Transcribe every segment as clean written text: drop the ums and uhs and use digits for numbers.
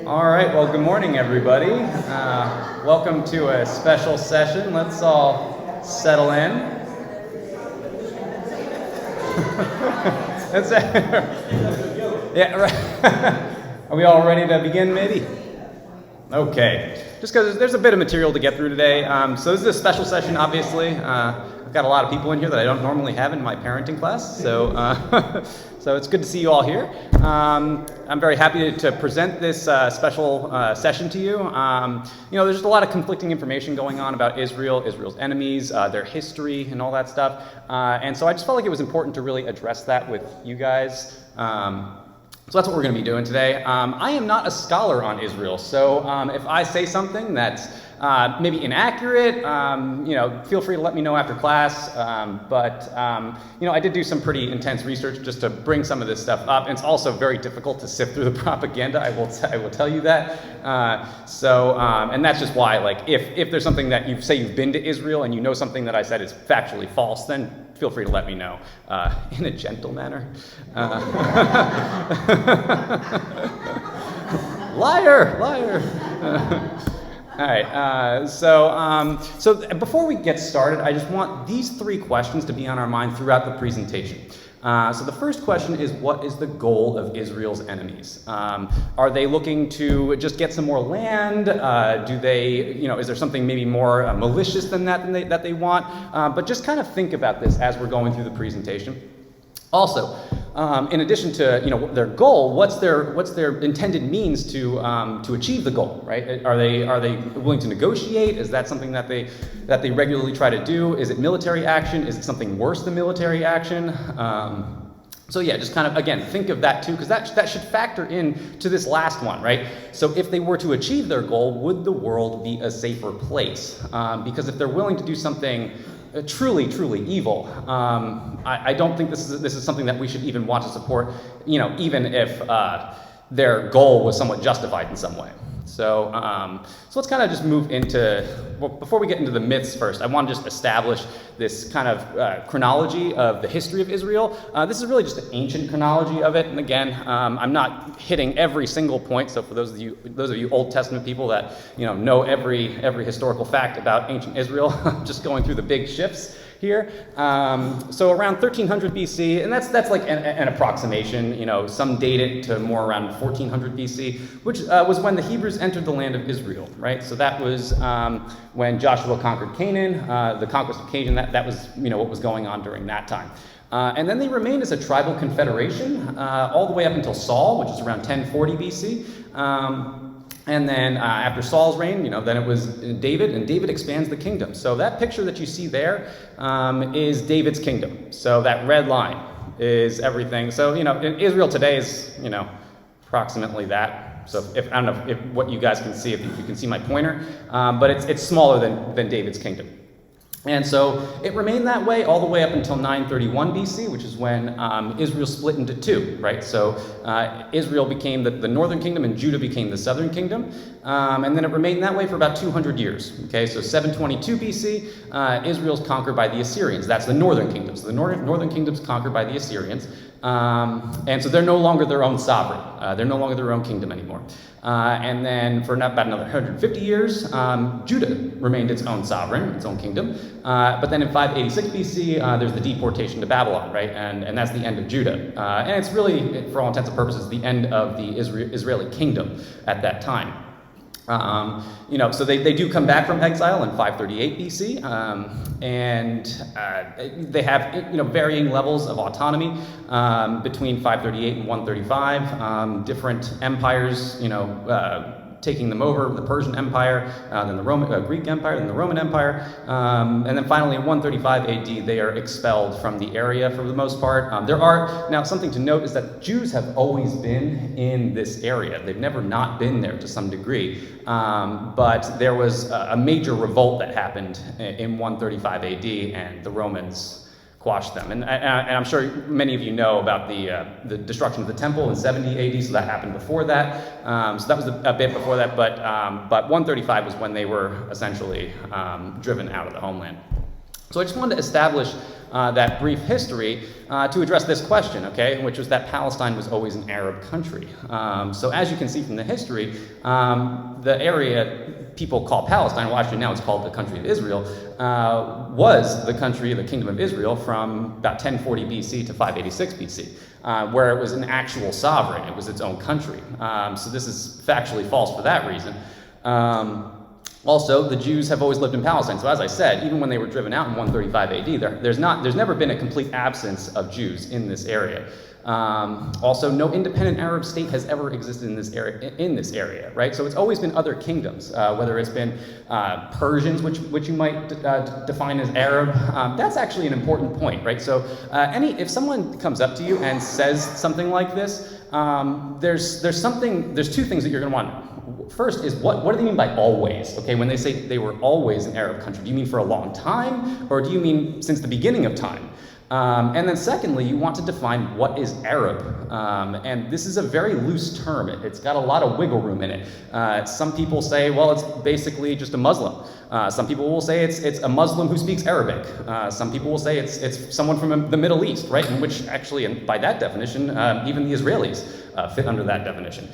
All right, well, good morning, everybody. Welcome to a special session. Let's all settle in. Yeah, right. Are we all ready to begin, maybe? Okay. Just because there's a bit of material to get through today. So this is a special session, obviously. I've got a lot of people in here that I don't normally have in my parenting class, so so it's good to see you all here. I'm very happy to present this special session to you. There's just a lot of conflicting information going on about Israel, Israel's enemies, their history, and all that stuff. And so I just felt like it was important to really address that with you guys. So that's what we're going to be doing today. I am not a scholar on Israel, so if I say something that's maybe inaccurate, feel free to let me know after class. But I did do some pretty intense research just to bring some of this stuff up. And it's also very difficult to sift through the propaganda. I will tell you that. And that's just why, like, if there's something that you say you've been to Israel and you know something that I said is factually false, then feel free to let me know in a gentle manner. Liar. All right, so before we get started, I just want these three questions to be on our mind throughout the presentation. So the first question is, what is the goal of Israel's enemies? Are they looking to just get some more land? Do they, is there something maybe more malicious than that they want? But just kind of think about this as we're going through the presentation. Also, in addition to their goal, what's their intended means to achieve the goal, right? Are they willing to negotiate? Is that something that they regularly try to do? Is it military action? Is it something worse than military action? So yeah, just kind of, again, think of that too, because that should factor in to this last one, right? So if they were to achieve their goal, would the world be a safer place? Because if they're willing to do something truly evil, I don't think this is something that we should even want to support, even if their goal was somewhat justified in some way. So let's kind of just move into, well, before we get into the myths first, I want to just establish this kind of chronology of the history of Israel. This is really just an ancient chronology of it, and again, I'm not hitting every single point. So for those of you Old Testament people that know every historical fact about ancient Israel, I'm just going through the big shifts here. So around 1300 BC, and that's like an approximation. Some date it to more around 1400 BC, which was when the Hebrews entered the land of Israel, right? So that was when Joshua conquered Canaan, the conquest of Canaan. That was what was going on during that time. And then they remained as a tribal confederation all the way up until Saul, which is around 1040 BC. And then after Saul's reign, then it was David, and David expands the kingdom. So that picture that you see there is David's kingdom. So that red line is everything. So, Israel today is, approximately that. So I don't know if what you guys can see, if you can see my pointer, but it's smaller than David's kingdom. And so it remained that way all the way up until 931 BC, which is when Israel split into two, right? So Israel became the northern kingdom and Judah became the southern kingdom. And then it remained that way for about 200 years. Okay, so 722 BC, Israel's conquered by the Assyrians. That's the northern kingdom. So the northern kingdom's conquered by the Assyrians. And so they're no longer their own sovereign. They're no longer their own kingdom anymore. And then for about another 150 years, Judah remained its own sovereign, its own kingdom. But then in 586 BC, there's the deportation to Babylon, right? And that's the end of Judah. And it's really, for all intents and purposes, the end of the Israeli kingdom at that time. So they do come back from exile in 538 BC, and they have varying levels of autonomy between 538 and 135. Different empires, taking them over, the Persian Empire, then the Greek Empire, then the Roman Empire, and then finally in 135 AD they are expelled from the area for the most part. Now something to note is that Jews have always been in this area. They've never not been there to some degree, but there was a major revolt that happened in 135 AD, and the Romans quashed them. And I'm sure many of you know about the destruction of the temple in 70 AD, so that happened before that. So that was a bit before that, but 135 was when they were essentially driven out of the homeland. So I just wanted to establish that brief history to address this question, okay, which was that Palestine was always an Arab country. So as you can see from the history, the area people call Palestine, well actually now it's called the country of Israel, was the country, the kingdom of Israel, from about 1040 BC to 586 BC, where it was an actual sovereign. It was its own country. So this is factually false for that reason. Also, the Jews have always lived in Palestine. So as I said, even when they were driven out in 135 AD, there's never been a complete absence of Jews in this area. Also, no independent Arab state has ever existed in this area, right? So it's always been other kingdoms, whether it's been Persians, which you might define as Arab. That's actually an important point, right? So if someone comes up to you and says something like this, there's two things that you're going to want to know. First is what do they mean by always? Okay, when they say they were always an Arab country, do you mean for a long time, or do you mean since the beginning of time? And then secondly, you want to define what is Arab. And this is a very loose term. It's got a lot of wiggle room in it. Some people say, well, it's basically just a Muslim. Some people will say it's a Muslim who speaks Arabic. Some people will say it's someone from the Middle East, right? In which actually, and by that definition, even the Israelis fit under that definition.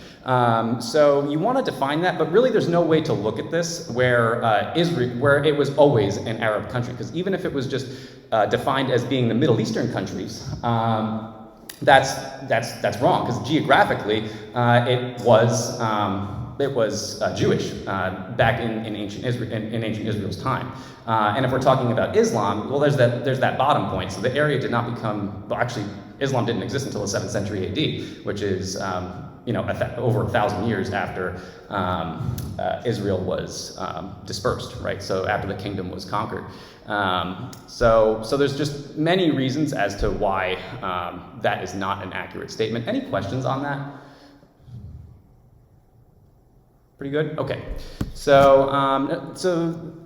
So you want to define that, but really there's no way to look at this where it was always an Arab country, because even if it was just defined as being the Middle Eastern countries, that's wrong, because geographically it was Jewish back in ancient Israel's time. And if we're talking about Islam, well, there's that bottom point. So the area did not become, well, actually, Islam didn't exist until the 7th century AD, which is over 1,000 years after Israel was dispersed, right? So after the kingdom was conquered. So there's just many reasons as to why that is not an accurate statement. Any questions on that? Pretty good? Okay. So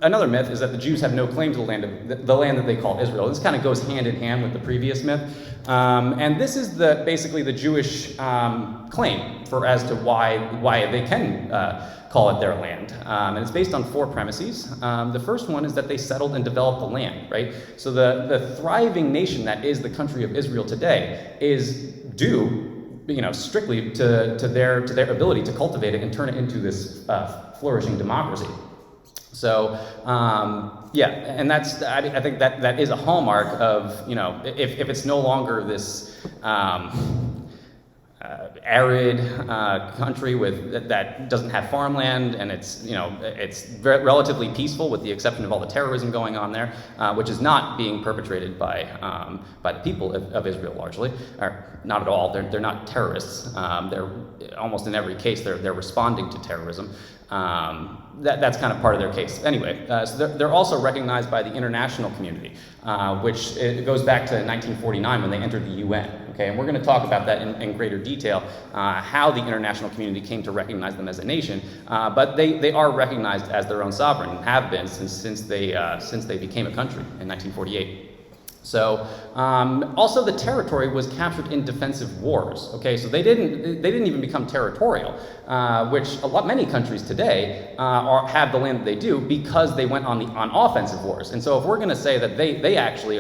another myth is that the Jews have no claim to the land that they call Israel. This kind of goes hand in hand with the previous myth. And this is basically the Jewish claim as to why they can call it their land. And it's based on 4 premises. The first one is that they settled and developed the land, right? So the thriving nation that is the country of Israel today is due strictly to their ability to cultivate it and turn it into this flourishing democracy. So and I think that is a hallmark of if it's no longer this arid country that doesn't have farmland, and it's relatively peaceful with the exception of all the terrorism going on there, which is not being perpetrated by the people of Israel largely, or not at all. They're not terrorists. They're almost in every case they're responding to terrorism. That's kind of part of their case. Anyway, so they're also recognized by the international community, which it goes back to 1949 when they entered the UN. Okay, and we're going to talk about that in greater detail, how the international community came to recognize them as a nation. But they are recognized as their own sovereign and have been since they became a country in 1948. So also the territory was captured in defensive wars. Okay, so they didn't even become territorial, which many countries today have the land that they do because they went on offensive wars. And so if we're going to say that they actually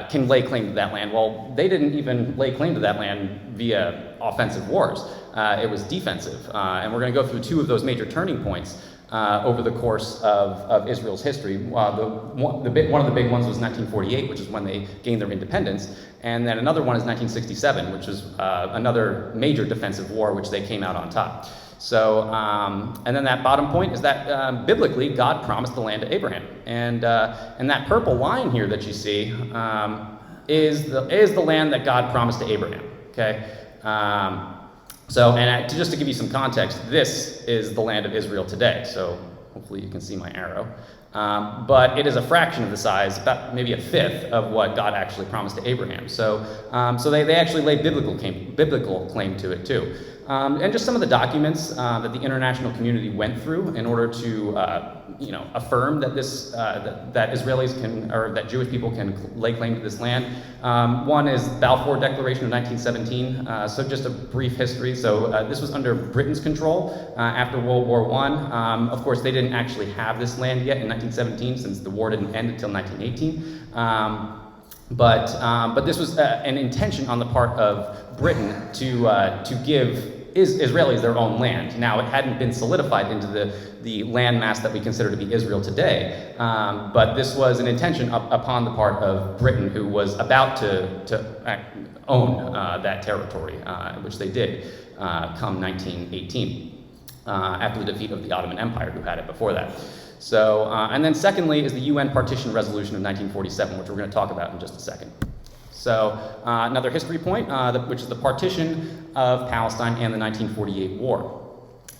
can lay claim to that land, well, they didn't even lay claim to that land via offensive wars. It was defensive, and we're going to go through 2 of those major turning points over the course of Israel's history. One of the big ones was 1948, which is when they gained their independence, and then another one is 1967, which is another major defensive war, which they came out on top. So, and then that bottom point is that biblically, God promised the land to Abraham, and that purple line here that you see is the land that God promised to Abraham. Okay. Just to give you some context, this is the land of Israel today. So hopefully you can see my arrow. But it is a fraction of the size, about maybe a fifth of what God actually promised to Abraham. So they actually lay biblical claim to it too. And just some of the documents that the international community went through in order to affirm that that Israelis that Jewish people can lay claim to this land. One is Balfour Declaration of 1917. So just a brief history. So this was under Britain's control after World War I. Of course, they didn't actually have this land yet in 1917, since the war didn't end until 1918. But this was an intention on the part of Britain to give Israelis their own land. Now, it hadn't been solidified into the landmass that we consider to be Israel today, but this was an intention upon the part of Britain, who was about to own that territory, which they did come 1918, after the defeat of the Ottoman Empire, who had it before that. So, and then secondly is the UN Partition Resolution of 1947, which we're going to talk about in just a second. So, another history point, which is the partition of Palestine and the 1948 war.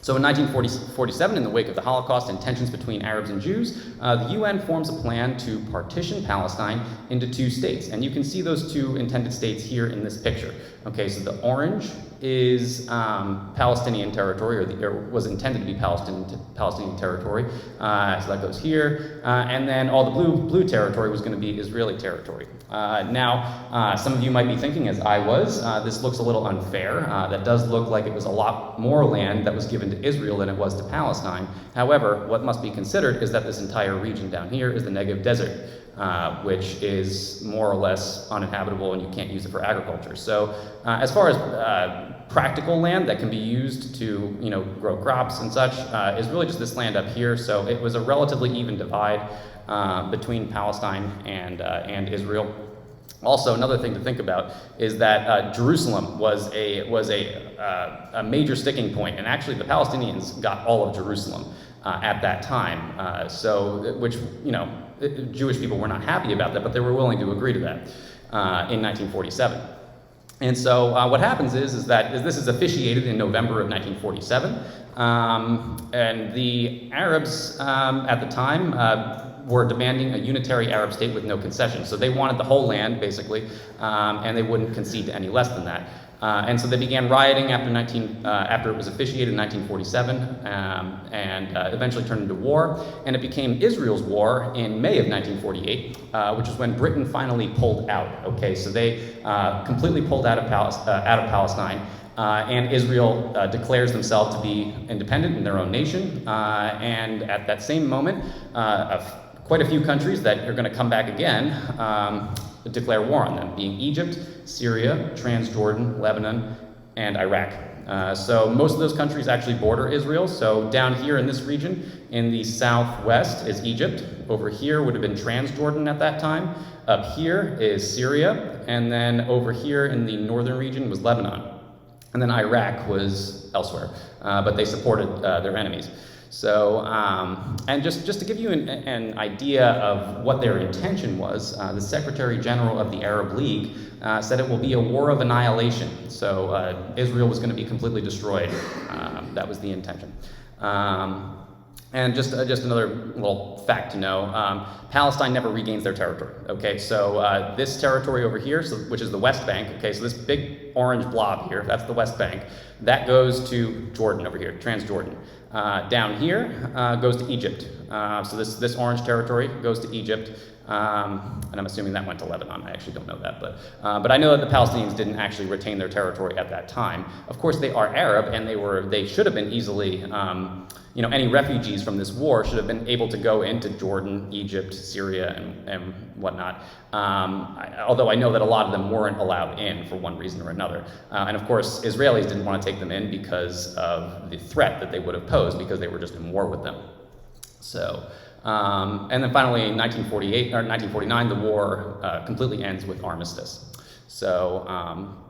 So in 1947, in the wake of the Holocaust and tensions between Arabs and Jews, the UN forms a plan to partition Palestine into two states. And you can see those two intended states here in this picture. Okay, so the orange is Palestinian territory, or was intended to be Palestinian territory. So that goes here. And then all the blue territory was going to be Israeli territory. Now, some of you might be thinking, as I was, this looks a little unfair. That does look like it was a lot more land that was given to Israel than it was to Palestine. However, what must be considered is that this entire region down here is the Negev Desert, which is more or less uninhabitable and you can't use it for agriculture. So as far as practical land that can be used to grow crops and such, is really just this land up here. So it was a relatively even divide between Palestine and Israel. Also, another thing to think about is that Jerusalem was a major sticking point, and actually the Palestinians got all of Jerusalem at that time. Which Jewish people were not happy about that, but they were willing to agree to that in 1947. And so what happens is that this is officiated in November of 1947, and the Arabs at the time were demanding a unitary Arab state with no concessions. So they wanted the whole land, basically, and they wouldn't concede to any less than that. And so they began rioting after it was officiated in 1947, and eventually turned into war. And it became Israel's war in May of 1948, which is when Britain finally pulled out. Okay, so they completely pulled out of Palestine. And Israel declares themselves to be independent in their own nation. And at that same moment, quite a few countries that are going to come back again declare war on them, being Egypt, Syria, Transjordan, Lebanon, and Iraq. So most of those countries actually border Israel. So down here in this region, in the southwest, is Egypt. Over here would have been Transjordan at that time. Up here is Syria. And then over here in the northern region was Lebanon. And then Iraq was elsewhere, but they supported their enemies. So, and just to give you an idea of what their intention was, the Secretary General of the Arab League said it will be a war of annihilation. So Israel was going to be completely destroyed. That was the intention. And just another little fact to know, Palestine never regains their territory, okay? So this territory over here, which is the West Bank, okay, so this big orange blob here, that's the West Bank, that goes to Jordan over here, Transjordan. Down here goes to Egypt. So this orange territory goes to Egypt, and I'm assuming that went to Lebanon. I actually don't know that, but I know that the Palestinians didn't actually retain their territory at that time. Of course, they are Arab, and they should have been easily, any refugees from this war should have been able to go into Jordan, Egypt, Syria, and whatnot. Although I know that a lot of them weren't allowed in for one reason or another. And of course, Israelis didn't want to take them in because of the threat that they would have posed, because they were just in war with them. So, and then finally in 1948 or 1949, the war completely ends with armistice. So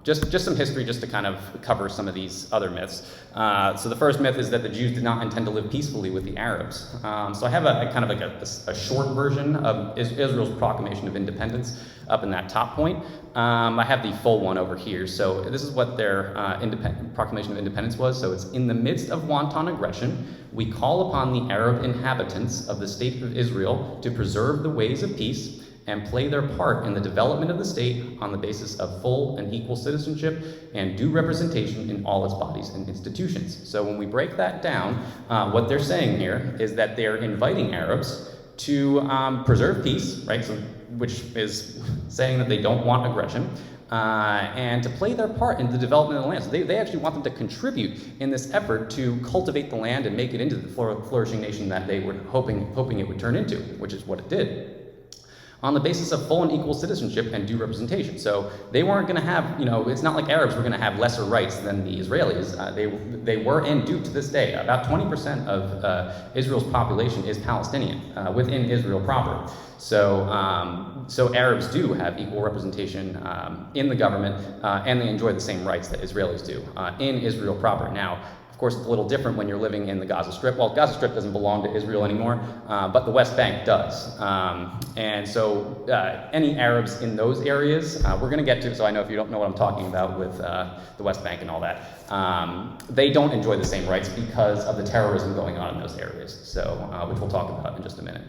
just some history just to kind of cover some of these other myths. So the first myth is that the Jews did not intend to live peacefully with the Arabs. So I have a kind of like a short version of Israel's proclamation of independence up in that top point. I have the full one over here. So this is what their proclamation of independence was. So it's: in the midst of wanton aggression, we call upon the Arab inhabitants of the state of Israel to preserve the ways of peace and play their part in the development of the state on the basis of full and equal citizenship and due representation in all its bodies and institutions. So when we break that down, what they're saying here is that they're inviting Arabs to preserve peace, right? So, which is saying that they don't want aggression, and to play their part in the development of the land. So they actually want them to contribute in this effort to cultivate the land and make it into the flourishing nation that they were hoping it would turn into, which is what it did. on the basis of full and equal citizenship and due representation. So they weren't going to have, it's not like Arabs were going to have lesser rights than the Israelis. They were and do to this day. About 20% of Israel's population is Palestinian within Israel proper. So Arabs do have equal representation in the government, and they enjoy the same rights that Israelis do in Israel proper. Now, of course, it's a little different when you're living in the Gaza Strip. Well, Gaza Strip doesn't belong to Israel anymore, but the West Bank does. And so any Arabs in those areas, we're going to get to, so I know if you don't know what I'm talking about with the West Bank and all that, they don't enjoy the same rights because of the terrorism going on in those areas, so which we'll talk about in just a minute.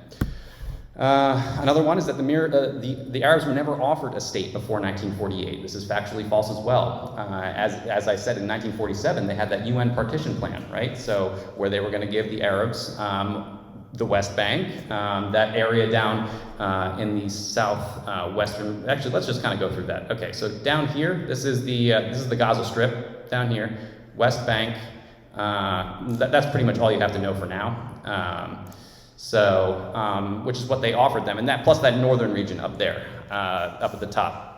Another one is that the Arabs were never offered a state before 1948. This is factually false as well. As I said, in 1947, they had that UN partition plan, right? So where they were going to give the Arabs the West Bank, that area down in the southwestern. Actually, let's just kind of go through that. Okay, so down here, this is the Gaza Strip. Down here, West Bank. That's pretty much all you have to know for now. Which is what they offered them, and that plus that northern region up there, up at the top.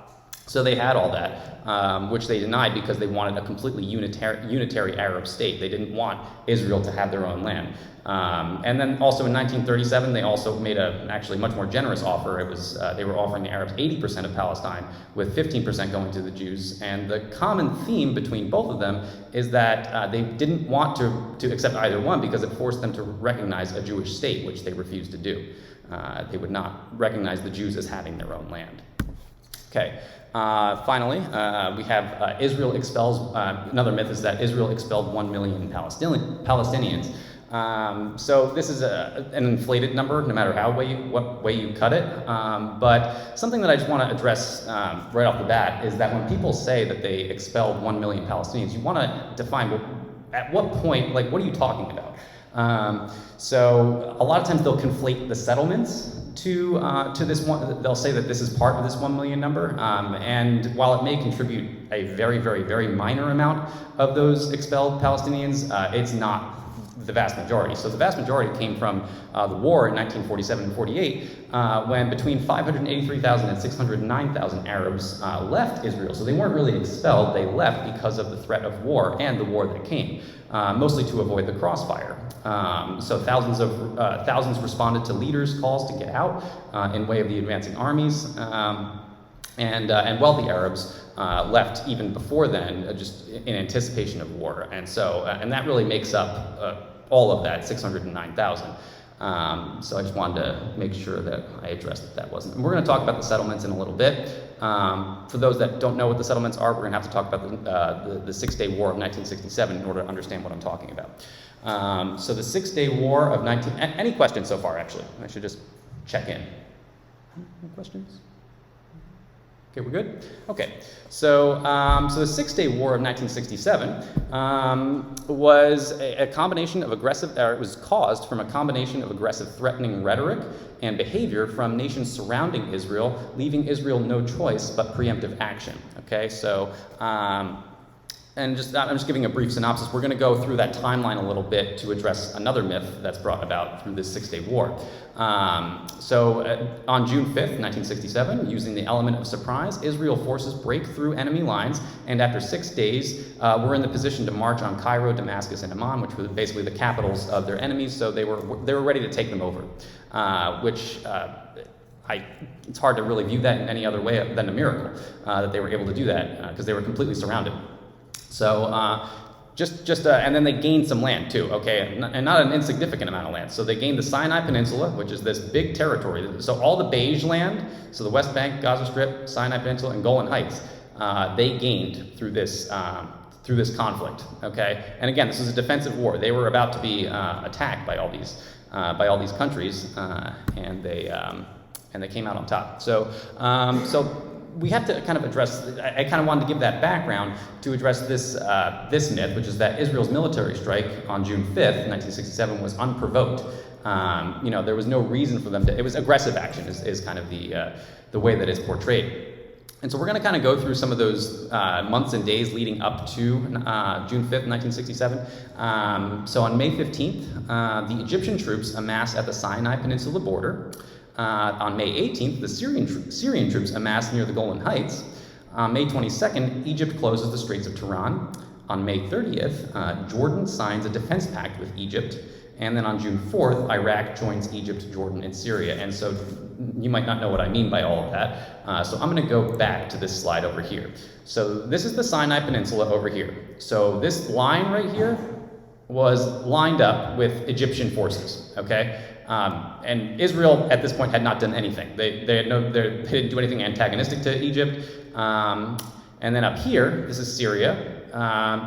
So they had all that, which they denied because they wanted a completely unitary Arab state. They didn't want Israel to have their own land. And then also in 1937, they also made a actually much more generous offer. It was they were offering the Arabs 80% of Palestine, with 15% going to the Jews. And the common theme between both of them is that they didn't want to accept either one because it forced them to recognize a Jewish state, which they refused to do. They would not recognize the Jews as having their own land. Okay. Finally, we have Israel expels, another myth is that Israel expelled 1 million Palestinians. So this is an inflated number, no matter what way you cut it. But something that I just want to address right off the bat is that when people say that they expelled 1 million Palestinians, you want to define at what point, like, what are you talking about? So a lot of times they'll conflate the settlements to this one. They'll say that this is part of this 1 million number, and while it may contribute a very, very, very minor amount of those expelled Palestinians, it's not the vast majority. So the vast majority came from the war in 1947 and 48, when between 583,000 and 609,000 Arabs left Israel. So they weren't really expelled, they left because of the threat of war and the war that came, mostly to avoid the crossfire. So thousands responded to leaders' calls to get out in way of the advancing armies, and wealthy Arabs left even before then, just in anticipation of war. And so, and that really makes up all of that 609,000. So I just wanted to make sure that I addressed that wasn't. And we're going to talk about the settlements in a little bit. For those that don't know what the settlements are, we're going to have to talk about the Six-Day War of 1967 in order to understand what I'm talking about. So the Six-Day War of any questions so far, actually? I should just check in. Any questions? Okay, we're good? Okay, so the Six-Day War of 1967 was a combination of it was caused from a combination of aggressive threatening rhetoric and behavior from nations surrounding Israel, leaving Israel no choice but preemptive action. Okay, so I'm just giving a brief synopsis. We're going to go through that timeline a little bit to address another myth that's brought about through this Six-Day War. On June 5th, 1967, using the element of surprise, Israel forces break through enemy lines, and after 6 days, were in the position to march on Cairo, Damascus, and Amman, which were basically the capitals of their enemies. So they were ready to take them over, it's hard to really view that in any other way than a miracle that they were able to do that because they were completely surrounded. So and then they gained some land too, okay, and not an insignificant amount of land. So they gained the Sinai Peninsula, which is this big territory. So all the beige land, so the West Bank, Gaza Strip, Sinai Peninsula, and Golan Heights, they gained through this conflict, okay. And again, this is a defensive war. They were about to be attacked by all these countries, and they came out on top. So we have to kind of address, I kind of wanted to give that background to address this myth, which is that Israel's military strike on June 5th, 1967 was unprovoked. There was no reason for them to, it was aggressive action is kind of the way that it's portrayed. And so we're going to kind of go through some of those months and days leading up to June 5th, 1967. So on May 15th, the Egyptian troops amassed at the Sinai Peninsula border. On May 18th, the Syrian troops amassed near the Golan Heights. On May 22nd, Egypt closes the Straits of Tiran. On May 30th, Jordan signs a defense pact with Egypt. And then on June 4th, Iraq joins Egypt, Jordan, and Syria. And so you might not know what I mean by all of that. So I'm going to go back to this slide over here. So this is the Sinai Peninsula over here. So this line right here was lined up with Egyptian forces, okay? And Israel at this point had not done anything. They didn't do anything antagonistic to Egypt. And then up here, this is Syria.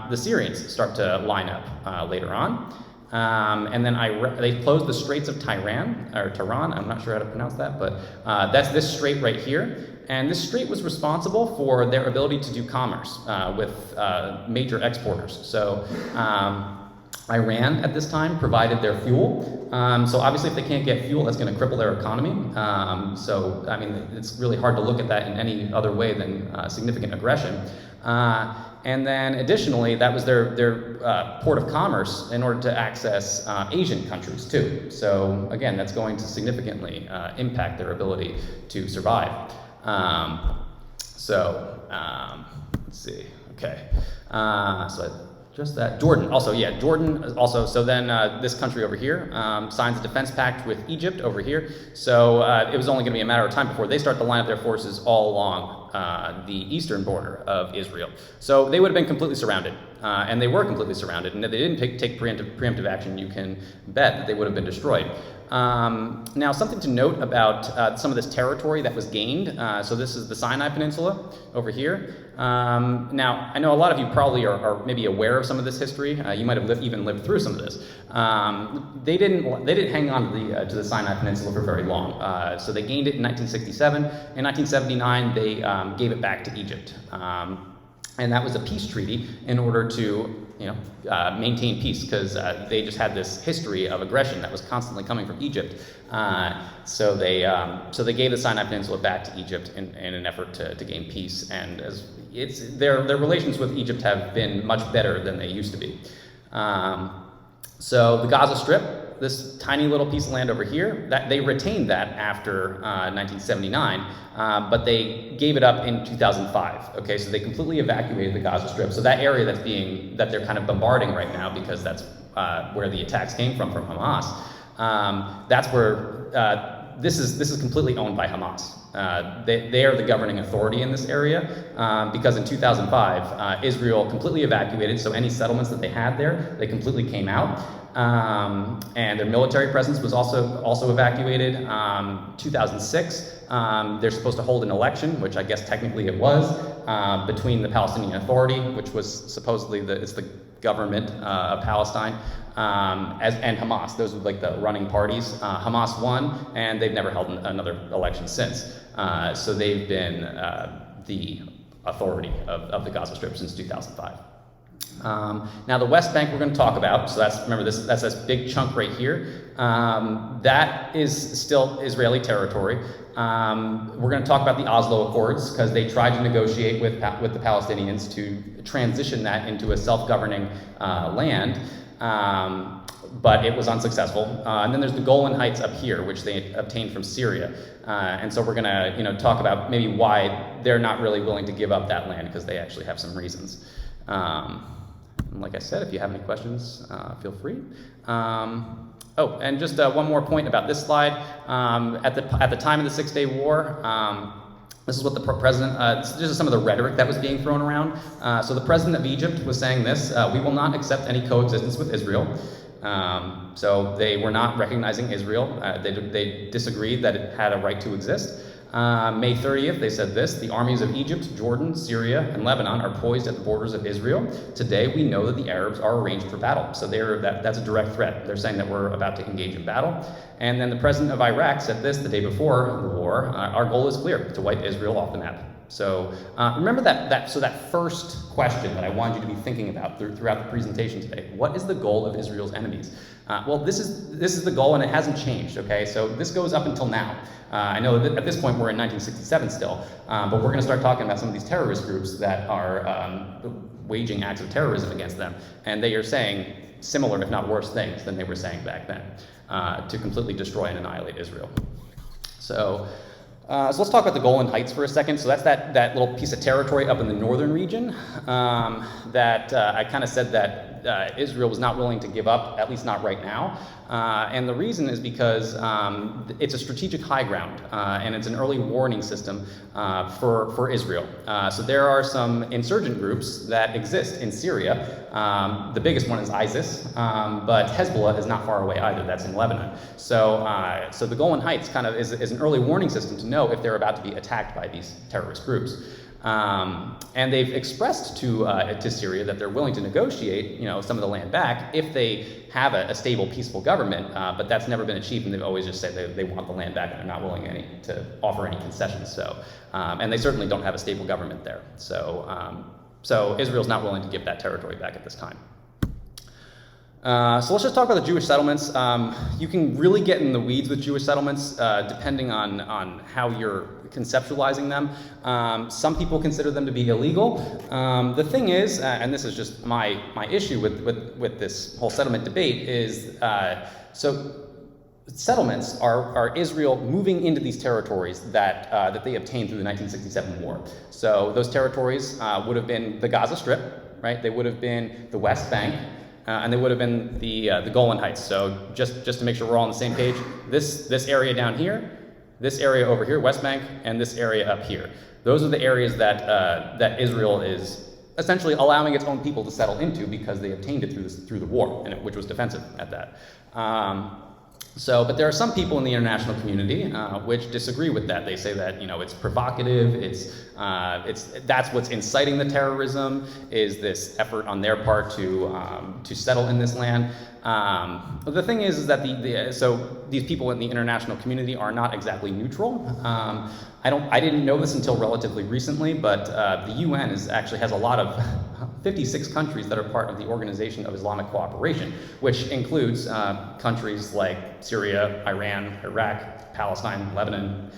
The Syrians start to line up later on. And then they closed the Straits of Tiran, I'm not sure how to pronounce that, but that's this strait right here. And this strait was responsible for their ability to do commerce with major exporters. So Iran at this time provided their fuel. So obviously if they can't get fuel, that's going to cripple their economy. So, I mean, it's really hard to look at that in any other way than significant aggression. And then additionally, that was their port of commerce in order to access Asian countries too. So again, that's going to significantly impact their ability to survive. Let's see, okay. Just that. Jordan, also, yeah, Jordan also, so then this country over here signs a defense pact with Egypt over here. So it was only going to be a matter of time before they start to line up their forces all along the eastern border of Israel. So they would have been completely surrounded, and they were completely surrounded. And if they didn't take preemptive action, you can bet that they would have been destroyed. Now, something to note about some of this territory that was gained. So this is the Sinai Peninsula over here. Now, I know a lot of you probably are maybe aware of some of this history. You might have even lived through some of this. They didn't hang on to the Sinai Peninsula for very long. So they gained it in 1967. In 1979, they gave it back to Egypt. And that was a peace treaty in order to maintain peace, because they just had this history of aggression that was constantly coming from Egypt. So they gave the Sinai Peninsula back to Egypt in an effort to gain peace. And their relations with Egypt have been much better than they used to be. So the Gaza Strip, this tiny little piece of land over here, that they retained that after 1979, but they gave it up in 2005. Okay, so they completely evacuated the Gaza Strip. So that area that they're kind of bombarding right now, because that's where the attacks came from Hamas. That's where this is completely owned by Hamas. They are the governing authority in this area, because in 2005, Israel completely evacuated, so any settlements that they had there, they completely came out. And their military presence was also evacuated. 2006, they're supposed to hold an election, which I guess technically it was, between the Palestinian Authority, which was supposedly it's the government of Palestine, and Hamas. Those were like the running parties. Hamas won, and they've never held another election since. So they've been the authority of the Gaza Strip since 2005. Now the West Bank we're going to talk about, so that's this big chunk right here. That is still Israeli territory. We're going to talk about the Oslo Accords, because they tried to negotiate with the Palestinians to transition that into a self-governing land, but it was unsuccessful. And then there's the Golan Heights up here, which they obtained from Syria. And so we're going to talk about maybe why they're not really willing to give up that land, because they actually have some reasons. Like I said, if you have any questions, feel free. Oh, and just one more point about this slide. At the time of the Six-Day War, this is what the president, this is some of the rhetoric that was being thrown around. So the president of Egypt was saying this: we will not accept any coexistence with Israel. So they were not recognizing Israel. They disagreed that it had a right to exist. May 30th, they said this: the armies of Egypt, Jordan, Syria, and Lebanon are poised at the borders of Israel. Today, we know that the Arabs are arranged for battle. So that's a direct threat. They're saying that we're about to engage in battle. And then the president of Iraq said this the day before the war: our goal is clear, to wipe Israel off the map. So remember that first question that I wanted you to be thinking about throughout the presentation today. What is the goal of Israel's enemies? Well, this is the goal, and it hasn't changed. Okay, so this goes up until now. I know that at this point we're in 1967 still, but we're going to start talking about some of these terrorist groups that are waging acts of terrorism against them, and they are saying similar, if not worse, things than they were saying back then, to completely destroy and annihilate Israel. So let's talk about the Golan Heights for a second. So that's that little piece of territory up in the northern region that I kind of said that Israel was not willing to give up, at least not right now. And the reason is because it's a strategic high ground, and it's an early warning system for Israel. So there are some insurgent groups that exist in Syria. The biggest one is ISIS, but Hezbollah is not far away either. That's in Lebanon. So the Golan Heights kind of is an early warning system to know if they're about to be attacked by these terrorist groups. And they've expressed to Syria that they're willing to negotiate, some of the land back if they have a stable, peaceful government, but that's never been achieved, and they've always just said they want the land back and they're not willing to offer any concessions. So, and they certainly don't have a stable government there. So Israel's not willing to give that territory back at this time. So let's just talk about the Jewish settlements. You can really get in the weeds with Jewish settlements depending on how you're conceptualizing them. Some people consider them to be illegal. The thing is, and this is just my issue with this whole settlement debate, is so settlements are Israel moving into these territories that they obtained through the 1967 war. So those territories would have been the Gaza Strip, right? They would have been the West Bank. And they would have been the Golan Heights. So just to make sure we're all on the same page, this area down here, this area over here, West Bank, and this area up here. Those are the areas that Israel is essentially allowing its own people to settle into because they obtained it through the war, which was defensive at that. But there are some people in the international community which disagree with that. They say that it's provocative. That's what's inciting the terrorism, is this effort on their part to settle in this land. But the thing is that so these people in the international community are not exactly neutral. I didn't know this until relatively recently, but the UN actually has a lot of 56 countries that are part of the Organization of Islamic Cooperation, which includes countries like Syria, Iran, Iraq, Palestine, Lebanon,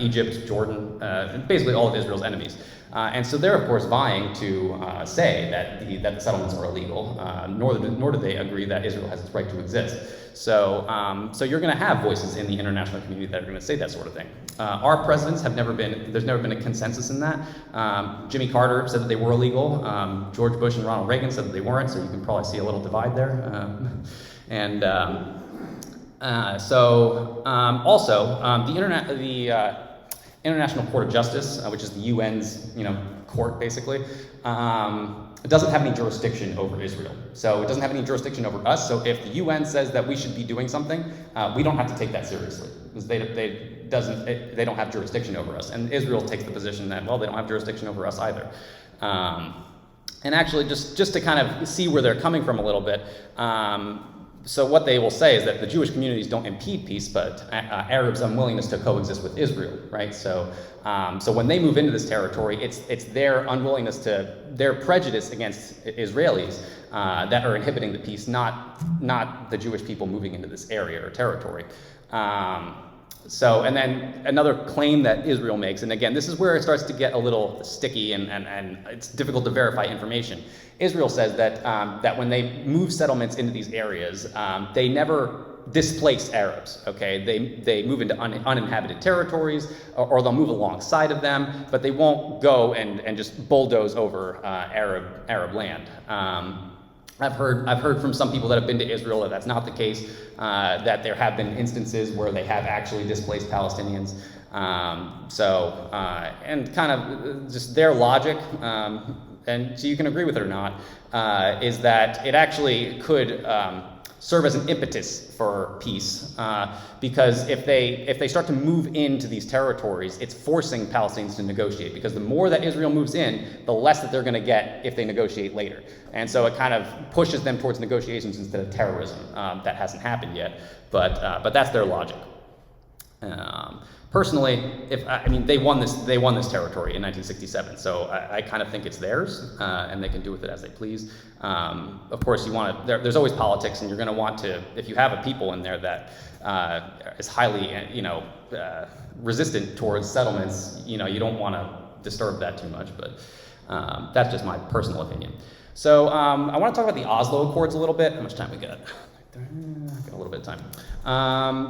Egypt, Jordan, basically all of Israel's enemies. And so they're, of course, vying to say that the settlements are illegal, nor do they agree that Israel has its right to exist. So you're going to have voices in the international community that are going to say that sort of thing. Our presidents there's never been a consensus in that. Jimmy Carter said that they were illegal. George Bush and Ronald Reagan said that they weren't, so you can probably see a little divide there. The International Court of Justice, which is the UN's court basically, it doesn't have any jurisdiction over Israel. So it doesn't have any jurisdiction over us. So if the UN says that we should be doing something, we don't have to take that seriously because they don't have jurisdiction over us. And Israel takes the position that, well, they don't have jurisdiction over us either. And actually, just to kind of see where they're coming from a little bit, so what they will say is that the Jewish communities don't impede peace, but Arabs' unwillingness to coexist with Israel, right? So when they move into this territory, it's their unwillingness their prejudice against Israelis that are inhibiting the peace, not the Jewish people moving into this area or territory. And then another claim that Israel makes, and again, this is where it starts to get a little sticky and it's difficult to verify information. Israel says that when they move settlements into these areas, they never displace Arabs, okay? They move into uninhabited territories, or they'll move alongside of them, but they won't go and just bulldoze over Arab land. I've heard from some people that have been to Israel that that's not the case, that there have been instances where they have actually displaced Palestinians. And kind of just their logic, and so you can agree with it or not, is that it actually could serve as an impetus for peace, because if they start to move into these territories, it's forcing Palestinians to negotiate, because the more that Israel moves in, the less that they're going to get if they negotiate later. And so it kind of pushes them towards negotiations instead of terrorism. That hasn't happened yet, but that's their logic. Personally, they won this territory in 1967, so I kind of think it's theirs, and they can do with it as they please. Of course, there's always politics, and you're going to want to, if you have a people in there that is highly, resistant towards settlements, you don't want to disturb that too much, but that's just my personal opinion. So I want to talk about the Oslo Accords a little bit. How much time we got? Got a little bit of time.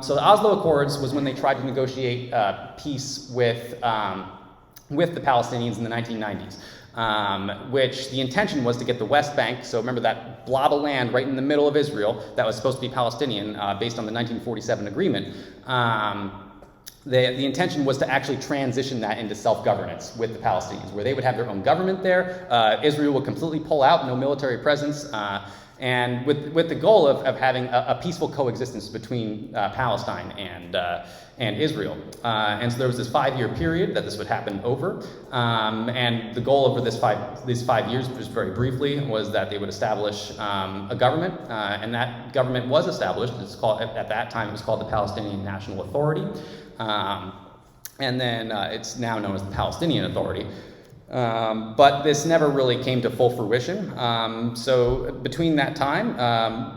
So the Oslo Accords was when they tried to negotiate peace with the Palestinians in the 1990s, which the intention was to get the West Bank, so remember that blob of land right in the middle of Israel that was supposed to be Palestinian based on the 1947 agreement. The intention was to actually transition that into self-governance with the Palestinians, where they would have their own government there. Israel would completely pull out, no military presence, and with the goal of having a peaceful coexistence between Palestine and Israel. And so there was this 5-year period that this would happen over. And the goal over these 5 years, just very briefly, was that they would establish a government. And that government was established. It's called, at that time, it was called the Palestinian National Authority. And then it's now known as the Palestinian Authority. But this never really came to full fruition. So between that time,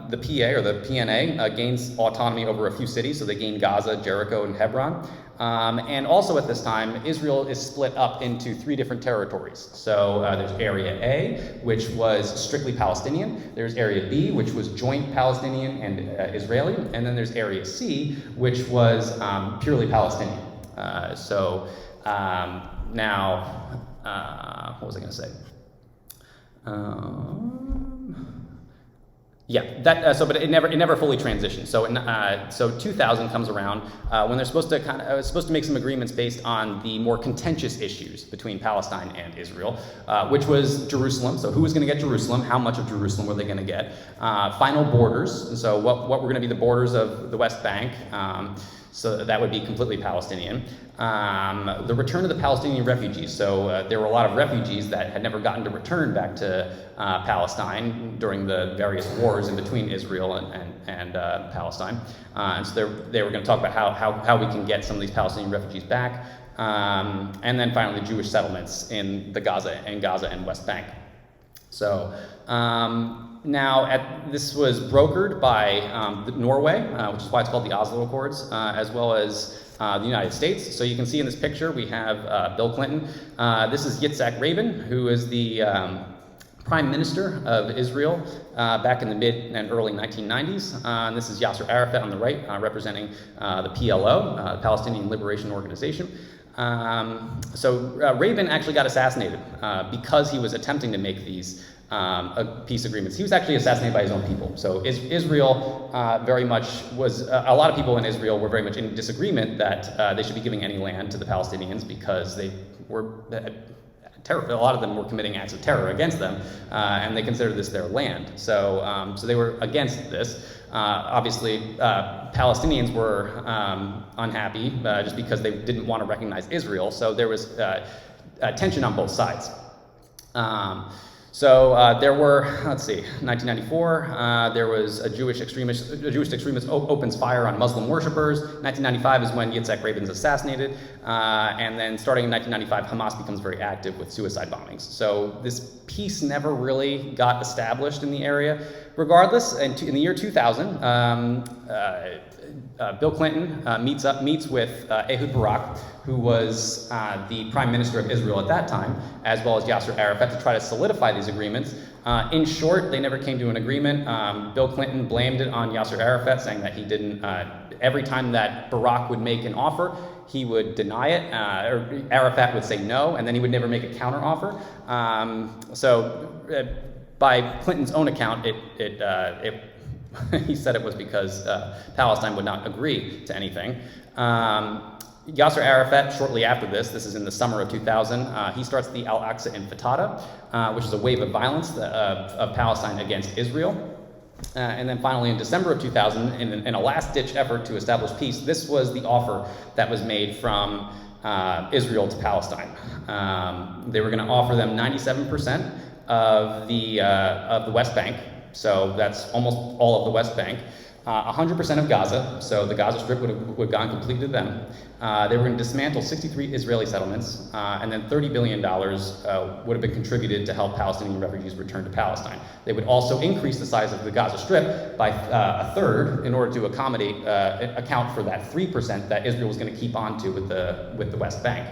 the PA or the PNA gains autonomy over a few cities. So they gained Gaza, Jericho, and Hebron. And also at this time, Israel is split up into 3 different territories. So there's Area A, which was strictly Palestinian. There's Area B, which was joint Palestinian and Israeli. And then there's Area C, which was purely Palestinian. Now, what was I going to say? But it never fully transitioned. So 2000 comes around when they're supposed to make some agreements based on the more contentious issues between Palestine and Israel, which was Jerusalem. So who was going to get Jerusalem? How much of Jerusalem were they going to get? Final borders. So what were going to be the borders of the West Bank? So that would be completely Palestinian. The return of the Palestinian refugees. So there were a lot of refugees that had never gotten to return back to Palestine during the various wars in between Israel and Palestine. And so they were going to talk about how we can get some of these Palestinian refugees back. And then finally the Jewish settlements in Gaza and West Bank. So this was brokered by Norway, which is why it's called the Oslo Accords, as well as the United States. So you can see in this picture we have Bill Clinton. This is Yitzhak Rabin, who is the Prime Minister of Israel back in the mid and early 1990s. And this is Yasser Arafat on the right, representing the PLO, the Palestinian Liberation Organization. Rabin actually got assassinated because he was attempting to make these peace agreements. He was actually assassinated by his own people. So Israel very much was, a lot of people in Israel were very much in disagreement that they should be giving any land to the Palestinians because they were, a lot of them were committing acts of terror against them, and they considered this their land. So they were against this. Obviously, Palestinians were unhappy just because they didn't want to recognize Israel. So there was tension on both sides. There were, 1994, there was a Jewish extremist opens fire on Muslim worshippers. 1995 is when Yitzhak Rabin's assassinated. And then starting in 1995, Hamas becomes very active with suicide bombings. So this peace never really got established in the area. Regardless, in the year 2000, Bill Clinton meets with Ehud Barak, who was the Prime Minister of Israel at that time, as well as Yasser Arafat, to try to solidify these agreements. In short, they never came to an agreement. Bill Clinton blamed it on Yasser Arafat, saying that he didn't, every time that Barak would make an offer, he would deny it, or Arafat would say no, and then he would never make a counteroffer. By Clinton's own account, he said it was because Palestine would not agree to anything. Yasser Arafat, shortly after this is in the summer of 2000, he starts the Al-Aqsa Intifada, which is a wave of violence of Palestine against Israel. And then finally in December of 2000, in a last-ditch effort to establish peace, this was the offer that was made from Israel to Palestine. They were going to offer them 97% of the West Bank, so that's almost all of the West Bank. 100% of Gaza, so the Gaza Strip would have gone completely to them. They were going to dismantle 63 Israeli settlements, and then $30 billion would have been contributed to help Palestinian refugees return to Palestine. They would also increase the size of the Gaza Strip by a third in order to account for that 3% that Israel was going to keep on to with the West Bank.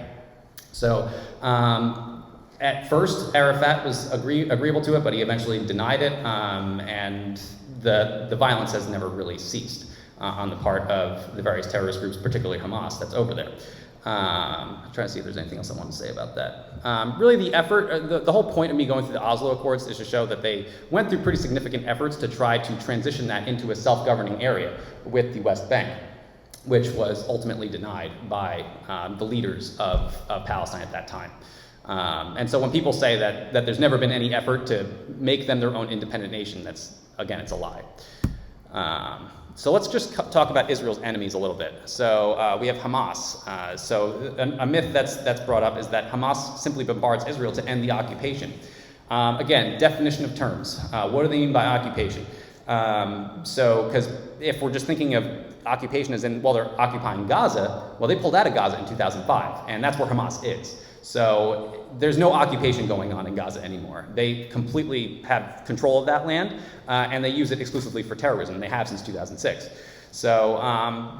So, At first, Arafat was agreeable to it, but he eventually denied it, and the violence has never really ceased on the part of the various terrorist groups, particularly Hamas, that's over there. I'm trying to see if there's anything else I want to say about that. Really, the effort, the whole point of me going through the Oslo Accords is to show that they went through pretty significant efforts to try to transition that into a self-governing area with the West Bank, which was ultimately denied by the leaders of Palestine at that time. And so when people say that there's never been any effort to make them their own independent nation, that's, again, it's a lie. So let's just talk about Israel's enemies a little bit. So we have Hamas. So a myth that's brought up is that Hamas simply bombards Israel to end the occupation. Again, definition of terms. What do they mean by occupation? So, because if we're just thinking of occupation as in, well, they're occupying Gaza, well, they pulled out of Gaza in 2005, and that's where Hamas is. So there's no occupation going on in Gaza anymore. They completely have control of that land, and they use it exclusively for terrorism. They have since 2006. So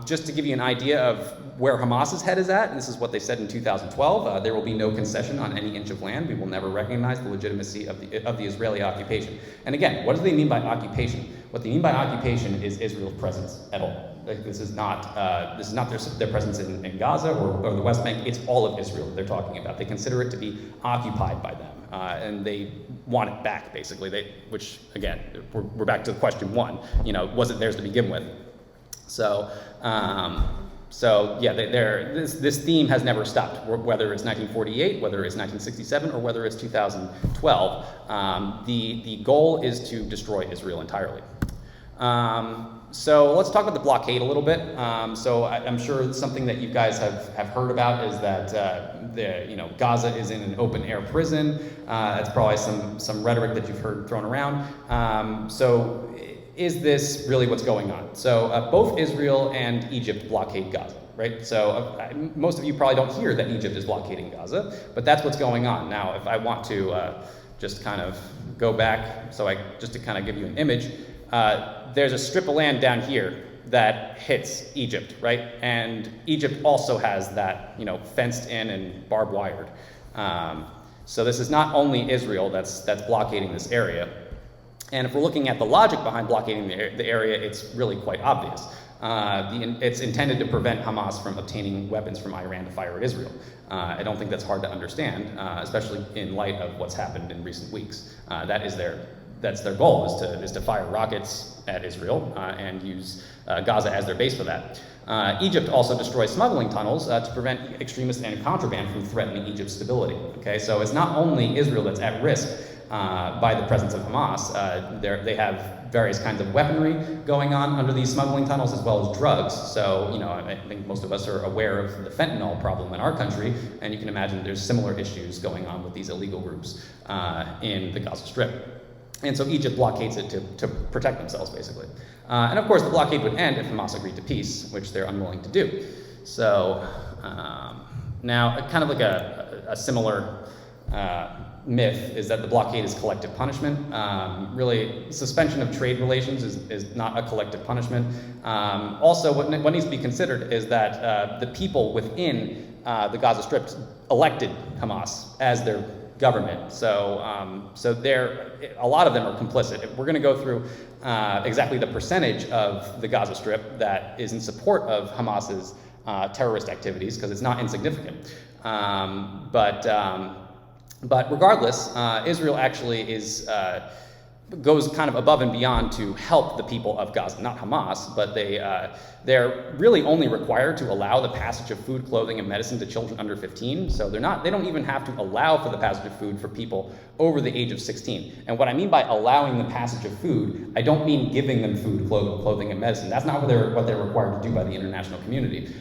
just to give you an idea of where Hamas's head is at, and this is what they said in 2012, there will be no concession on any inch of land. We will never recognize the legitimacy of the Israeli occupation. And again, what do they mean by occupation? What they mean by occupation is Israel's presence at all. Like, this is not their presence in Gaza or the West Bank. It's all of Israel they're talking about. They consider it to be occupied by them, and they want it back, basically. Which again, we're back to question one. Was it theirs to begin with? So yeah, this theme has never stopped. Whether it's 1948, whether it's 1967, or whether it's 2012, the goal is to destroy Israel entirely. So let's talk about the blockade a little bit. So I'm sure something that you guys have heard about is that Gaza is in an open air prison. That's probably some rhetoric that you've heard thrown around. So is this really what's going on? So both Israel and Egypt blockade Gaza, right? So most of you probably don't hear that Egypt is blockading Gaza, but that's what's going on. Now, if I want to just kind of go back, just to kind of give you an image, there's a strip of land down here that hits Egypt, right? And Egypt also has that, fenced in and barbed wired. So this is not only Israel that's blockading this area. And if we're looking at the logic behind blockading the area, it's really quite obvious. It's intended to prevent Hamas from obtaining weapons from Iran to fire at Israel. I don't think that's hard to understand, especially in light of what's happened in recent weeks. That's their goal, is to fire rockets at Israel and use Gaza as their base for that. Egypt also destroys smuggling tunnels to prevent extremists and contraband from threatening Egypt's stability. Okay, so it's not only Israel that's at risk by the presence of Hamas. They have various kinds of weaponry going on under these smuggling tunnels, as well as drugs. So, I think most of us are aware of the fentanyl problem in our country, and you can imagine there's similar issues going on with these illegal groups in the Gaza Strip. And so Egypt blockades it to protect themselves, basically. And of course, the blockade would end if Hamas agreed to peace, which they're unwilling to do. So now, kind of like a similar myth is that the blockade is collective punishment. Really, suspension of trade relations is not a collective punishment. Also, what needs to be considered is that the people within the Gaza Strip elected Hamas as their government. So a lot of them are complicit. We're going to go through exactly the percentage of the Gaza Strip that is in support of Hamas's terrorist activities, because it's not insignificant. But regardless, Israel actually goes kind of above and beyond to help the people of Gaza, not Hamas, but they're really only required to allow the passage of food, clothing, and medicine to children under 15. So they don't even have to allow for the passage of food for people over the age of 16. And what I mean by allowing the passage of food, I don't mean giving them food, clothing, and medicine. That's not what they're required to do by the international community.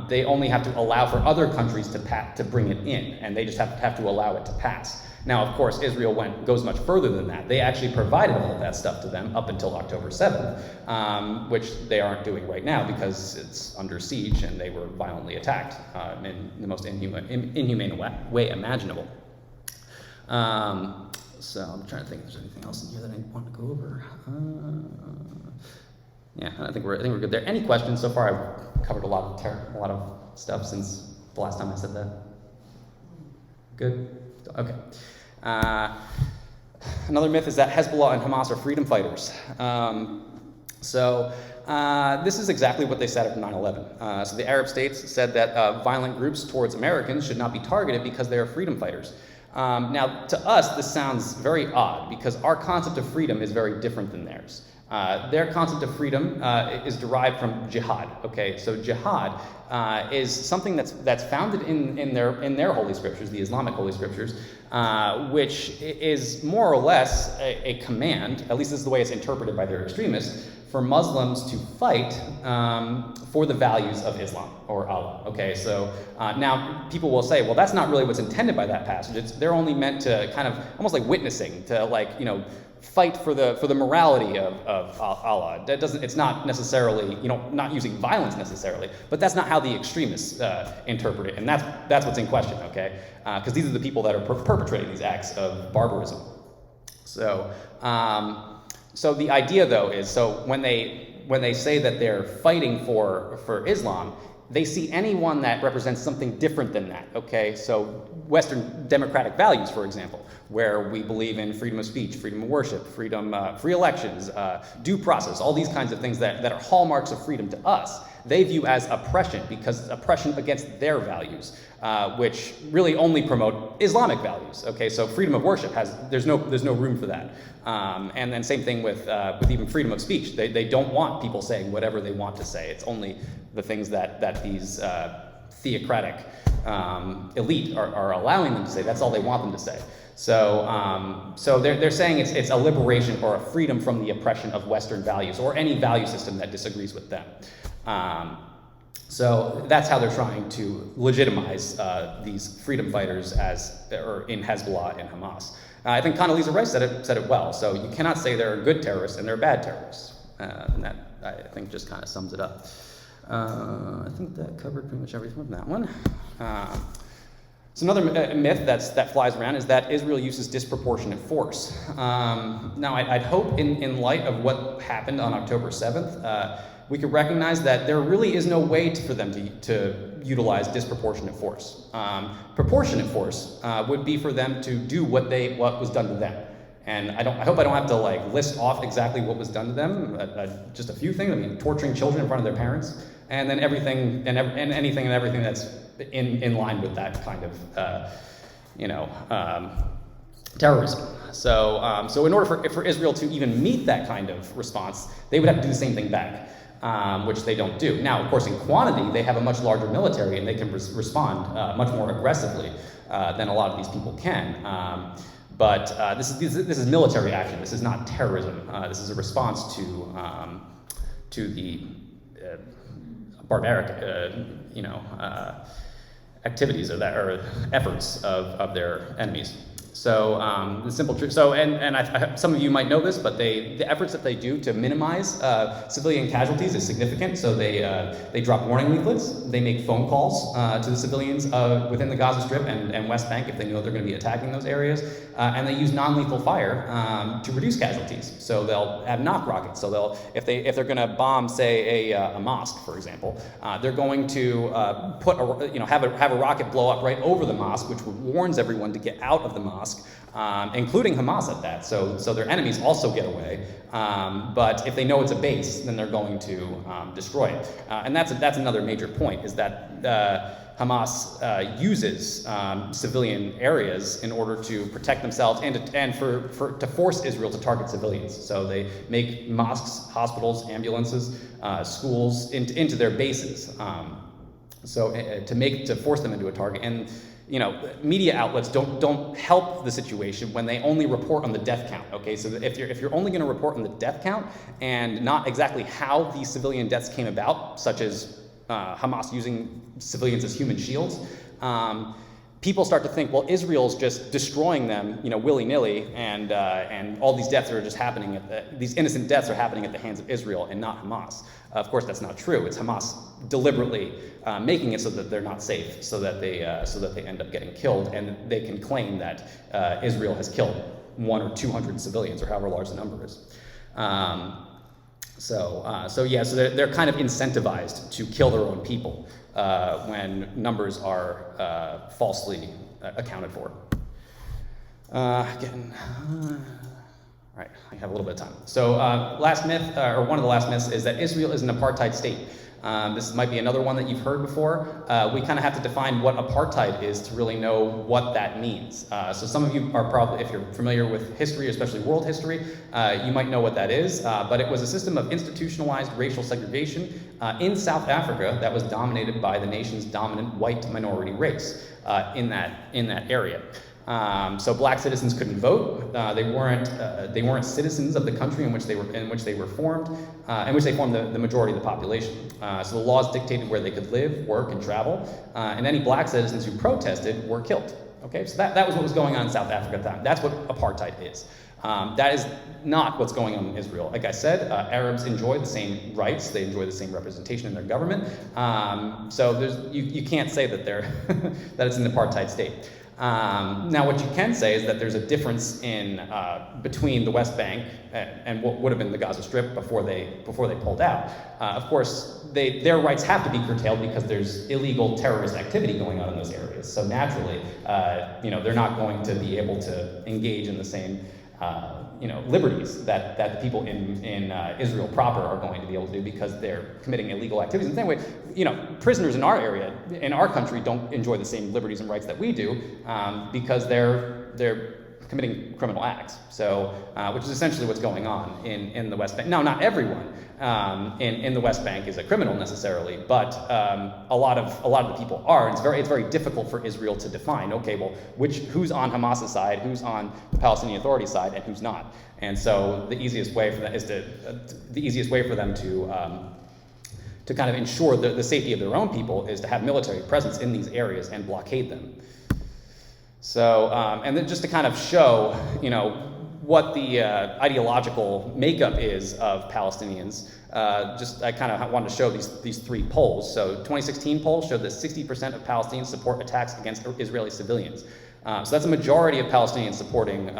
They only have to allow for other countries to bring it in, and they just have to allow it to pass. Now, of course, Israel goes much further than that. They actually provided all of that stuff to them up until October 7th, which they aren't doing right now because it's under siege and they were violently attacked in the most inhumane way imaginable. So I'm trying to think if there's anything else in here that I want to go over. Yeah, I think we're good there. Any questions so far? I've covered a lot of stuff since the last time I said that. Good. Okay. Another myth is that Hezbollah and Hamas are freedom fighters. This is exactly what they said after 9/11. So the Arab states said that violent groups towards Americans should not be targeted because they are freedom fighters. Now, to us, this sounds very odd because our concept of freedom is very different than theirs. Their concept of freedom is derived from jihad. Okay, so jihad is something that's founded in their holy scriptures, the Islamic holy scriptures, which is more or less a command. At least this is the way it's interpreted by their extremists, for Muslims to fight for the values of Islam or Allah. Okay, so now people will say, well, that's not really what's intended by that passage. They're only meant to kind of almost like witnessing, to fight for the morality of Allah. That doesn't. It's not necessarily not using violence necessarily, but that's not how the extremists interpret it, and that's what's in question. Okay, because these are the people that are perpetrating these acts of barbarism. So the idea, though, is when they say that they're fighting for Islam, they see anyone that represents something different than that. Okay, so Western democratic values, for example, where we believe in freedom of speech, freedom of worship, free elections, due process, all these kinds of things that are hallmarks of freedom to us, they view as oppression, because it's oppression against their values, which really only promote Islamic values. Okay, so freedom of worship there's no room for that. And then same thing with even freedom of speech. They don't want people saying whatever they want to say. It's only the things that these theocratic elite are allowing them to say. That's all they want them to say. So they're saying it's a liberation or a freedom from the oppression of Western values or any value system that disagrees with them. So that's how they're trying to legitimize these freedom fighters in Hezbollah and Hamas. I think Condoleezza Rice said it well. So you cannot say they're good terrorists and they're bad terrorists, and that I think just kind of sums it up. I think that covered pretty much everything from that one. So another myth that flies around is that Israel uses disproportionate force. Now, I'd hope in light of what happened on October 7th, we could recognize that there really is no way for them to utilize disproportionate force. Proportionate force would be for them to do what was done to them. And I hope I don't have to list off exactly what was done to them. Just a few things. I mean, torturing children in front of their parents, and then everything and anything and everything that's in line with that kind of terrorism. So in order for Israel to even meet that kind of response, they would have to do the same thing back. Which they don't do. Now, of course, in quantity, they have a much larger military and they can respond much more aggressively than a lot of these people can. But this is military action. This is not terrorism. This is a response to the barbaric, activities or efforts of their enemies. So the simple truth. So some of you might know this, but the efforts that they do to minimize civilian casualties is significant. So they drop warning leaflets. They make phone calls to the civilians within the Gaza Strip and West Bank if they know they're going to be attacking those areas, and they use non-lethal fire to reduce casualties. So they'll have knock rockets. So if they're going to bomb, say, a mosque, for example, they're going to have a rocket blow up right over the mosque, which warns everyone to get out of the mosque. Including Hamas at that, so their enemies also get away. But if they know it's a base, then they're going to destroy it. And that's another major point, is that Hamas uses civilian areas in order to protect themselves and to force Israel to target civilians. So they make mosques, hospitals, ambulances, schools into their bases. To force them into a target. And media outlets don't help the situation when they only report on the death count. Okay, so if you're only going to report on the death count and not exactly how these civilian deaths came about, such as Hamas using civilians as human shields, people start to think, well, Israel's just destroying them, willy-nilly, and all these deaths are just happening these innocent deaths are happening at the hands of Israel and not Hamas. Of course, that's not true. It's Hamas deliberately making it so that they're not safe, so that they end up getting killed, and they can claim that Israel has killed 100 or 200 civilians, or however large the number is. So they're kind of incentivized to kill their own people when numbers are falsely accounted for. All right, I have a little bit of time. So last myth, or one of the last myths, is that Israel is an apartheid state. This might be another one that you've heard before. We kind of have to define what apartheid is to really know what that means. So some of you are probably, if you're familiar with history, especially world history, you might know what that is. But it was a system of institutionalized racial segregation in South Africa that was dominated by the nation's dominant white minority race in that area. So black citizens couldn't vote. They weren't citizens of the country in which they were formed, in which they formed the majority of the population. So the laws dictated where they could live, work, and travel, and any black citizens who protested were killed. Okay, so that was what was going on in South Africa at the time. That's what apartheid is. That is not what's going on in Israel. Like I said, Arabs enjoy the same rights. They enjoy the same representation in their government. So you can't say that that it's an apartheid state. Now, what you can say is that there's a difference in between the West Bank and what would have been the Gaza Strip before they pulled out. Of course, their rights have to be curtailed because there's illegal terrorist activity going on in those areas. So naturally, they're not going to be able to engage in the same liberties that the people in Israel proper are going to be able to do because they're committing illegal activities. In the same way, prisoners in our area, in our country, don't enjoy the same liberties and rights that we do because they're committing criminal acts. So, which is essentially what's going on in the West Bank. Now, not everyone in the West Bank is a criminal necessarily, but a lot of the people are. And it's very difficult for Israel to define. Okay, well, who's on Hamas's side, who's on the Palestinian Authority side, and who's not. And so the easiest way for them to kind of ensure the safety of their own people is to have military presence in these areas and blockade them. So, and then just to kind of show, what the ideological makeup is of Palestinians, I kind of wanted to show these three polls. So, 2016 poll showed that 60% of Palestinians support attacks against Israeli civilians. So that's a majority of Palestinians supporting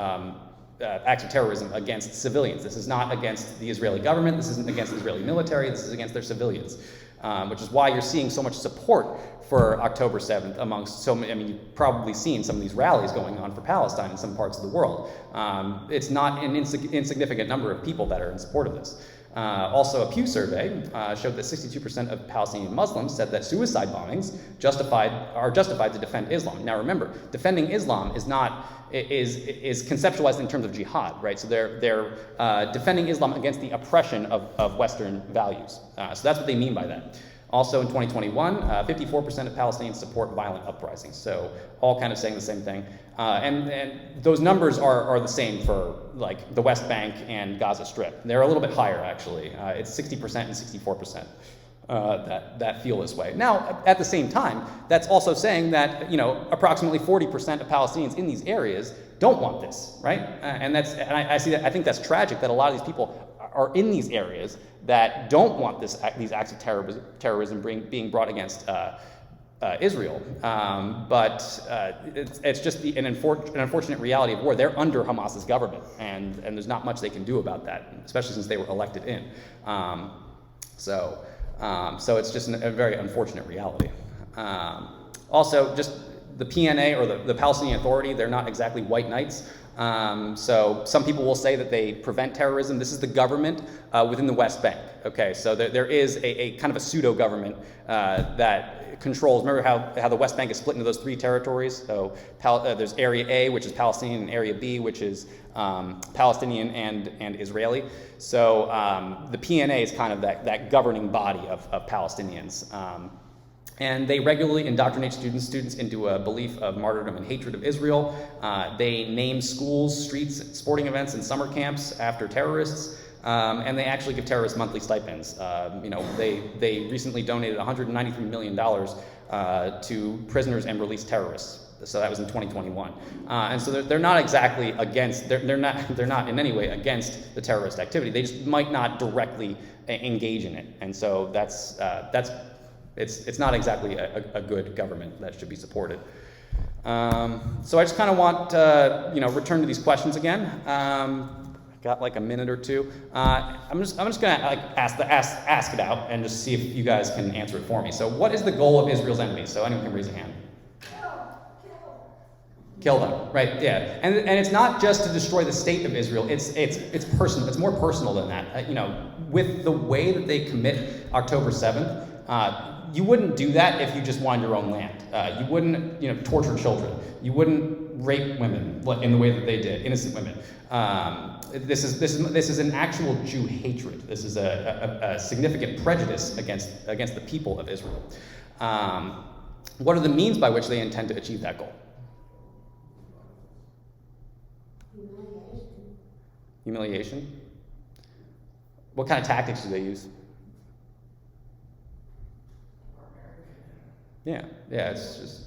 acts of terrorism against civilians. This is not against the Israeli government. This isn't against the Israeli military. This is against their civilians, which is why you're seeing so much support for October 7th amongst so many. I mean, you've probably seen some of these rallies going on for Palestine in some parts of the world. It's not an insignificant number of people that are in support of this. Also, a Pew survey showed that 62% of Palestinian Muslims said that suicide bombings are justified to defend Islam. Now, remember, defending Islam is conceptualized in terms of jihad, right? So they're defending Islam against the oppression of Western values. So that's what they mean by that. Also, in 2021, 54% of Palestinians support violent uprisings. So all kind of saying the same thing. And those numbers are the same for like the West Bank and Gaza Strip. They're a little bit higher, actually. It's 60% and 64% that feel this way. Now, at the same time, that's also saying that approximately 40% of Palestinians in these areas don't want this, right? I see that. I think that's tragic that a lot of these people are in these areas that don't want these acts of terrorism being brought against Israel. But it's just an unfortunate reality of war. They're under Hamas's government, and there's not much they can do about that, especially since they were elected in. So it's just a very unfortunate reality. Also, just the PNA or the Palestinian Authority, they're not exactly white knights. So some people will say that they prevent terrorism. This is the government within the West Bank. Okay, so there is a kind of a pseudo-government that controls. Remember how the West Bank is split into those three territories? So there's Area A, which is Palestinian, and Area B, which is Palestinian and Israeli. So the PNA is kind of that governing body of Palestinians. And they regularly indoctrinate students into a belief of martyrdom and hatred of Israel. They name schools, streets, sporting events, and summer camps after terrorists. And they actually give terrorists monthly stipends. They recently donated $193 million to prisoners and released terrorists. So that was in 2021. And so they're not exactly against. They're not in any way against the terrorist activity. They just might not directly engage in it. And so it's not exactly a good government that should be supported. So I just kind of want to return to these questions again. Got like a minute or two. I'm just gonna ask it out and just see if you guys can answer it for me. So what is the goal of Israel's enemies? So anyone can raise a hand. Kill them, right? Yeah, and it's not just to destroy the state of Israel. It's personal. It's more personal than that. With the way that they commit October 7th, you wouldn't do that if you just wanted your own land. You wouldn't, torture children. You wouldn't rape women in the way that they did, innocent women. This is an actual Jew hatred. This is a significant prejudice against the people of Israel. What are the means by which they intend to achieve that goal? Humiliation. What kind of tactics do they use? Yeah, it's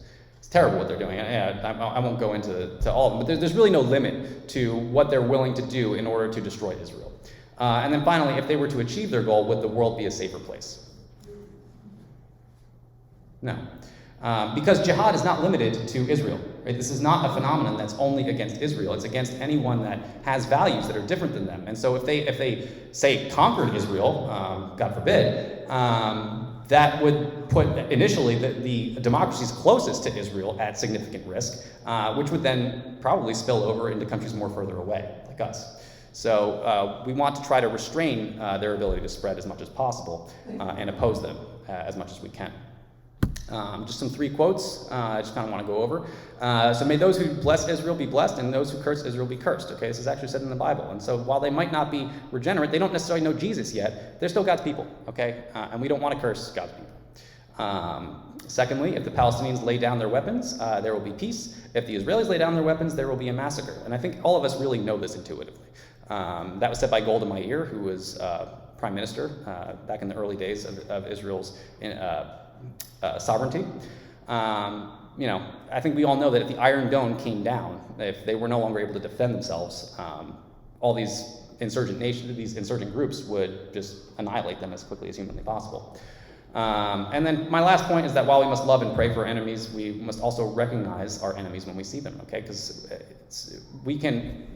terrible what they're doing. I won't go into all of them, but there's really no limit to what they're willing to do in order to destroy Israel. And then finally, if they were to achieve their goal, would the world be a safer place? No. Because jihad is not limited to Israel. Right? This is not a phenomenon that's only against Israel. It's against anyone that has values that are different than them. And so if they say conquered Israel, God forbid, that would put initially the democracies closest to Israel at significant risk, which would then probably spill over into countries more further away, like us. So we want to try to restrain their ability to spread as much as possible and oppose them as much as we can. Just some 3 quotes I just kind of want to go over. So may those who bless Israel be blessed, and those who curse Israel be cursed. Okay, this is actually said in the Bible. And so while they might not be regenerate, they don't necessarily know Jesus yet, they're still God's people, okay? And we don't want to curse God's people. Secondly, if the Palestinians lay down their weapons, there will be peace. If the Israelis lay down their weapons, there will be a massacre. And I think all of us really know this intuitively. That was said by Golda Meir, who was prime minister back in the early days of Israel's sovereignty. I think we all know that if the Iron Dome came down, if they were no longer able to defend themselves, all these insurgent nations, these insurgent groups would just annihilate them as quickly as humanly possible. And then my last point is that while we must love and pray for our enemies, we must also recognize our enemies when we see them, okay? Because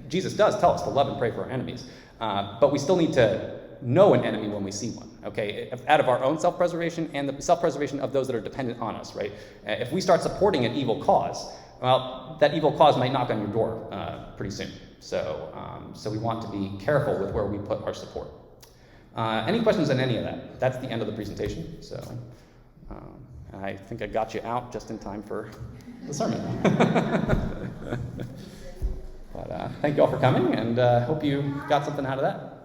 Jesus does tell us to love and pray for our enemies, but we still need to know an enemy when we see one, okay? Out of our own self-preservation and the self-preservation of those that are dependent on us, right? If we start supporting an evil cause, well, that evil cause might knock on your door pretty soon. So we want to be careful with where we put our support. Any questions on any of that? That's the end of the presentation. So I think I got you out just in time for the sermon. But thank you all for coming, and hope you got something out of that.